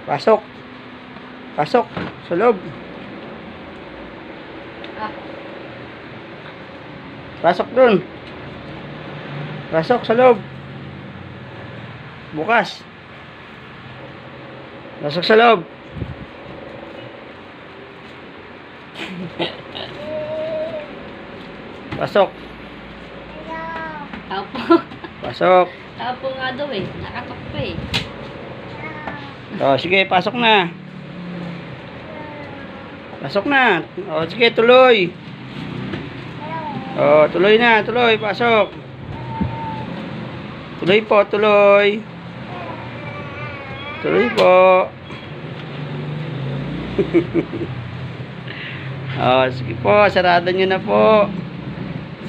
Pasok. Pasok. Sa loob. Pasok dun. Pasok sa loob. Bukas. Pasok sa loob. Pasok. Apo. Pasok. Apo nga daw eh. Nakatok pa eh. O, sige, pasok na. Pasok na. O, sige, tuloy. O, tuloy na, tuloy, pasok. Tuloy po, tuloy. Tuloy po. O, sige po, sarado nyo na po.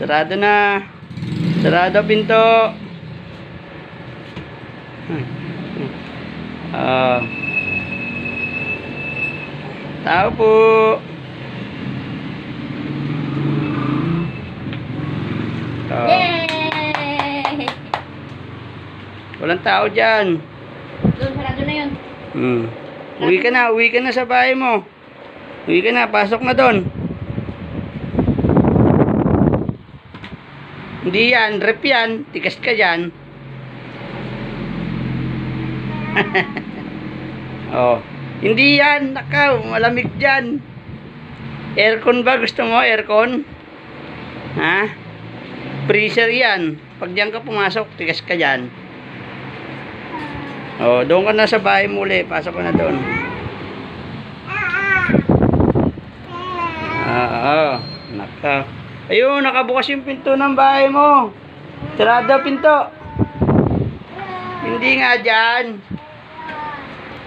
Sarado na. Sarado pinto. Tao po. Yay! Walang tao dyan. Doon, sarado na yun. Uwi ka na sa bahay mo. Uwi ka na, pasok na doon. Hindi yan, rep yan. Tigas ka dyan. Oh, hindi yan, nakaw, malamig dyan. Aircon ba? Gusto mo aircon? Ha? Freezer yan. Pag diyan ka pumasok, tigas ka dyan. Oh, doon ka na sa bahay muli. Pasok ka na doon. Naka. Ayun, nakabukas yung pinto ng bahay mo. Sarado pinto. Hindi nga dyan.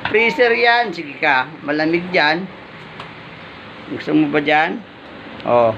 Freezer yan. Sige ka, malamig dyan. Gusto mo ba dyan? Oh.